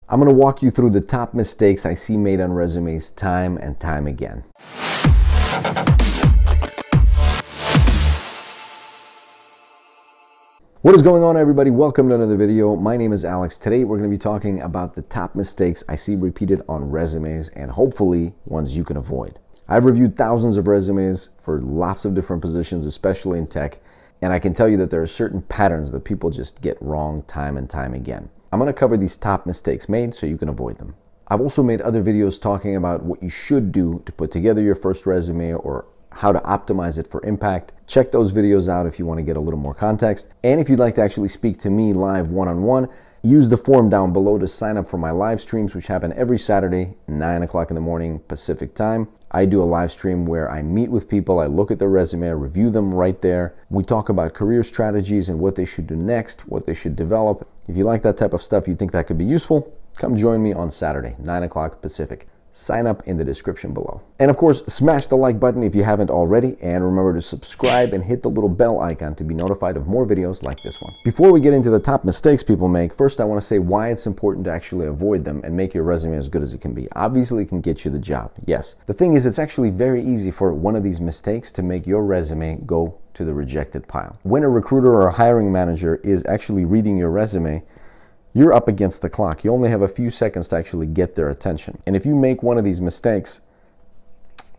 I'm going to walk you through the top mistakes I see made on resumes time and time again. What is going on, everybody? Welcome to another video. My name is Alex. Today we're going to be talking about the top mistakes I see repeated on resumes and hopefully ones you can avoid. I've reviewed thousands of resumes for lots of different positions, especially in tech, and I can tell you that there are certain patterns that people just get wrong time and time again. I'm going to cover these top mistakes made so you can avoid them. I've also made other videos talking about what you should do to put together your first resume or how to optimize it for impact. Check those videos out if you want to get a little more context. And if you'd like to actually speak to me live one-on-one, use the form down below to sign up for my live streams, which happen every Saturday, 9 o'clock in the morning Pacific time. I do a live stream where I meet with people, I look at their resume, I review them right there. We talk about career strategies and what they should do next, what they should develop. If you like that type of stuff, you think that could be useful, come join me on Saturday, 9 o'clock Pacific. Sign up in the description below. And of course, smash the like button if you haven't already, and remember to subscribe and hit the little bell icon to be notified of more videos like this one. Before we get into the top mistakes people make, first I want to say why it's important to actually avoid them and make your resume as good as it can be. Obviously, it can get you the job, yes. The thing is, it's actually very easy for one of these mistakes to make your resume go to the rejected pile. When a recruiter or a hiring manager is actually reading your resume, you're up against the clock. You only have a few seconds to actually get their attention. And if you make one of these mistakes,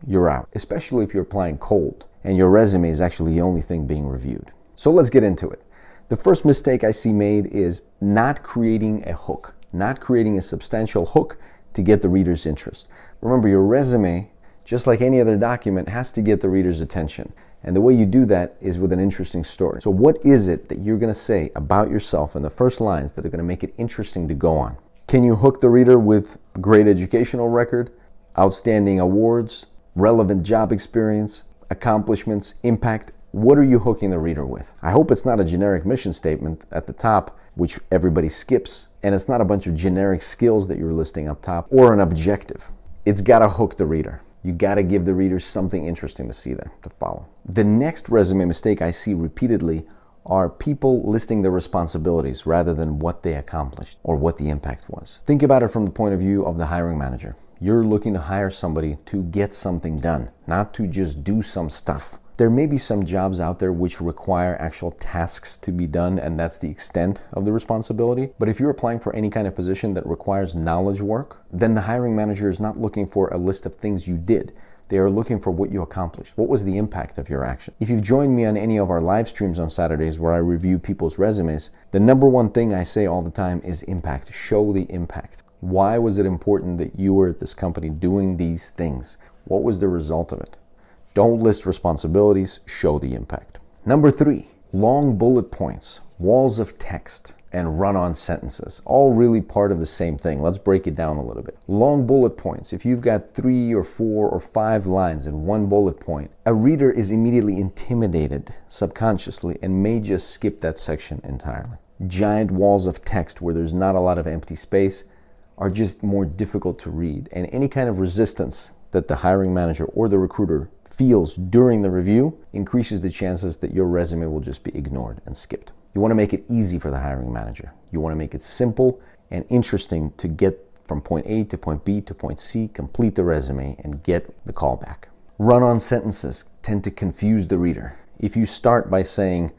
you're out, especially if you're applying cold and your resume is actually the only thing being reviewed. So let's get into it. The first mistake I see made is not creating a hook, not creating a substantial hook to get the reader's interest. Remember, your resume, just like any other document, has to get the reader's attention. And the way you do that is with an interesting story. So what is it that you're going to say about yourself in the first lines that are going to make it interesting to go on? Can you hook the reader with great educational record, outstanding awards, relevant job experience, accomplishments, impact? What are you hooking the reader with? I hope it's not a generic mission statement at the top, which everybody skips, and it's not a bunch of generic skills that you're listing up top or an objective. It's got to hook the reader. You got to give the readers something interesting to see there, to follow. The next resume mistake I see repeatedly are people listing their responsibilities rather than what they accomplished or what the impact was. Think about it from the point of view of the hiring manager. You're looking to hire somebody to get something done, not to just do some stuff. There may be some jobs out there which require actual tasks to be done, and that's the extent of the responsibility. But if you're applying for any kind of position that requires knowledge work, then the hiring manager is not looking for a list of things you did. They are looking for what you accomplished. What was the impact of your action? If you've joined me on any of our live streams on Saturdays where I review people's resumes, the number one thing I say all the time is impact. Show the impact. Why was it important that you were at this company doing these things? What was the result of it? Don't list responsibilities, show the impact. Number 3, long bullet points, walls of text, and run-on sentences. All really part of the same thing. Let's break it down a little bit. Long bullet points. If you've got 3 or 4 or 5 lines in one bullet point, a reader is immediately intimidated subconsciously and may just skip that section entirely. Giant walls of text where there's not a lot of empty space are just more difficult to read. And any kind of resistance that the hiring manager or the recruiter feels during the review increases the chances that your resume will just be ignored and skipped. You want to make it easy for the hiring manager. You want to make it simple and interesting to get from point A to point B to point C, complete the resume, and get the callback. Run-on sentences tend to confuse the reader. If you start by saying,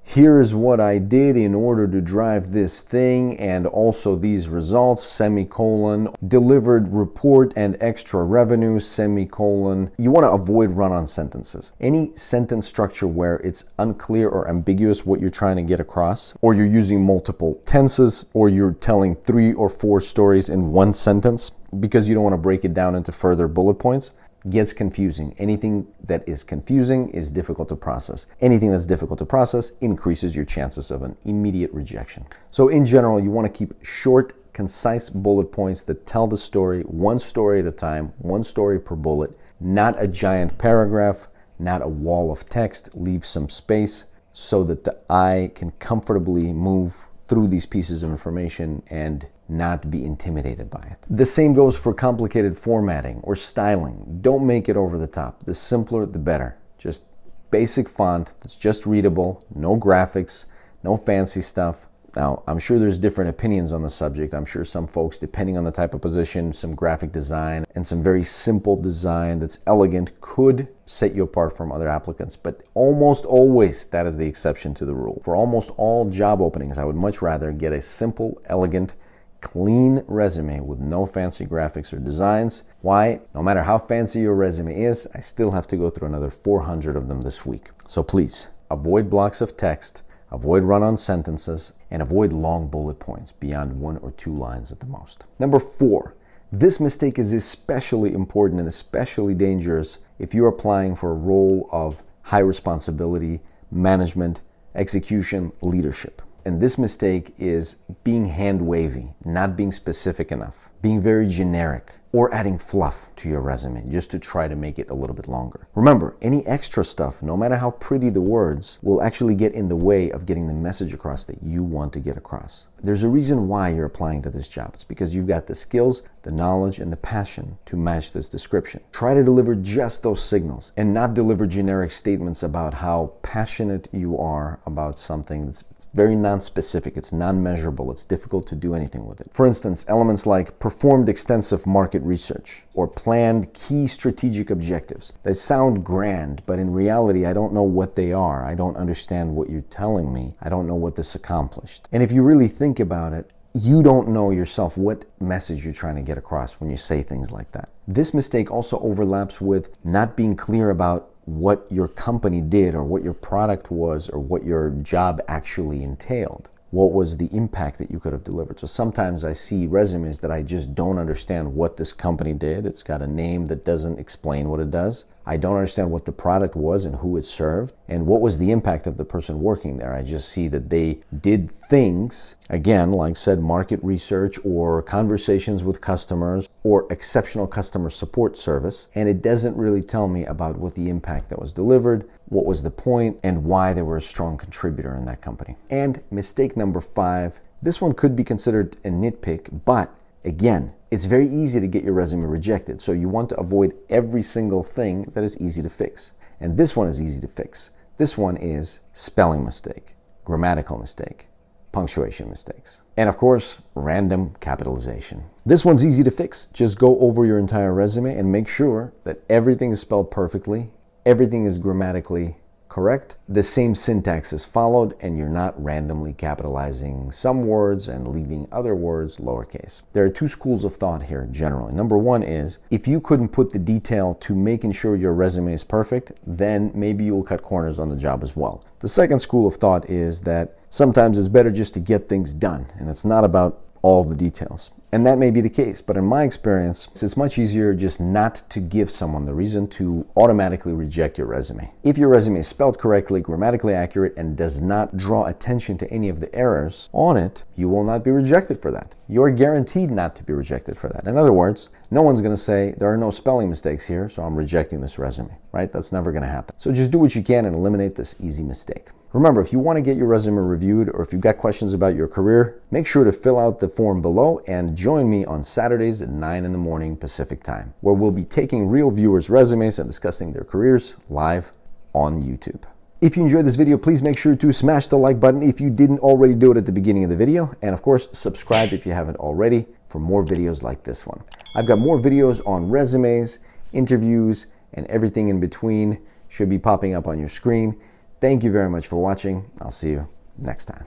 here's what I did in order to drive this thing and also these results, semicolon, delivered report and extra revenue, semicolon. You want to avoid run-on sentences. Any sentence structure where it's unclear or ambiguous what you're trying to get across, or you're using multiple tenses, or you're telling 3 or 4 stories in one sentence because you don't want to break it down into further bullet points, gets confusing. Anything that is confusing is difficult to process. Anything that's difficult to process increases your chances of an immediate rejection. So in general, you want to keep short, concise bullet points that tell the story, one story at a time, one story per bullet, not a giant paragraph, not a wall of text. Leave some space so that the eye can comfortably move through these pieces of information and not be intimidated by it. The same goes for complicated formatting or styling. Don't make it over the top. The simpler, the better. Just basic font that's just readable, no graphics, no fancy stuff. Now, I'm sure there's different opinions on the subject. I'm sure some folks, depending on the type of position, some graphic design and some very simple design that's elegant could set you apart from other applicants. But almost always, that is the exception to the rule. For almost all job openings, I would much rather get a simple, elegant, clean resume with no fancy graphics or designs. Why? No matter how fancy your resume is, I still have to go through another 400 of them this week. So please, avoid blocks of text, avoid run-on sentences, and avoid long bullet points beyond 1 or 2 lines at the most. Number 4, this mistake is especially important and especially dangerous if you're applying for a role of high responsibility, management, execution, leadership. And this mistake is being hand-wavy, not being specific enough, being very generic, or adding fluff to your resume just to try to make it a little bit longer. Remember, any extra stuff, no matter how pretty the words, will actually get in the way of getting the message across that you want to get across. There's a reason why you're applying to this job. It's because you've got the skills, the knowledge, and the passion to match this description. Try to deliver just those signals and not deliver generic statements about how passionate you are about something that's very non-specific, it's non-measurable, it's difficult to do anything with it. For instance, elements like performed extensive market research or planned key strategic objectives. They sound grand, but in reality, I don't know what they are. I don't understand what you're telling me. I don't know what this accomplished. And if you really think about it, you don't know yourself what message you're trying to get across when you say things like that. This mistake also overlaps with not being clear about what your company did or what your product was or what your job actually entailed. What was the impact that you could have delivered? So sometimes I see resumes that I just don't understand what this company did. It's got a name that doesn't explain what it does. I don't understand what the product was and who it served and what was the impact of the person working there. I just see that they did things, again, like said market research or conversations with customers or exceptional customer support service, and it doesn't really tell me about what the impact that was delivered, what was the point, and why they were a strong contributor in that company. And mistake number 5, this one could be considered a nitpick, but again, it's very easy to get your resume rejected. So you want to avoid every single thing that is easy to fix. And this one is easy to fix. This one is spelling mistake, grammatical mistake, punctuation mistakes, and of course, random capitalization. This one's easy to fix. Just go over your entire resume and make sure that everything is spelled perfectly, everything is grammatically correct, the same syntax is followed, and you're not randomly capitalizing some words and leaving other words lowercase. There are 2 schools of thought here generally. Number 1 is, if you couldn't put the detail to making sure your resume is perfect, then maybe you'll cut corners on the job as well. The second school of thought is that sometimes it's better just to get things done, and it's not about all the details. And that may be the case, but in my experience, it's much easier just not to give someone the reason to automatically reject your resume. If your resume is spelled correctly, grammatically accurate, and does not draw attention to any of the errors on it, you will not be rejected for that. You're guaranteed not to be rejected for that. In other words, no one's going to say, there are no spelling mistakes here, so I'm rejecting this resume, right? That's never going to happen. So just do what you can and eliminate this easy mistake. Remember, if you want to get your resume reviewed or if you've got questions about your career, make sure to fill out the form below and join me on Saturdays at 9 in the morning Pacific time, where we'll be taking real viewers' resumes and discussing their careers live on YouTube. If you enjoyed this video, please make sure to smash the like button if you didn't already do it at the beginning of the video. And of course, subscribe if you haven't already for more videos like this one. I've got more videos on resumes, interviews, and everything in between should be popping up on your screen. Thank you very much for watching. I'll see you next time.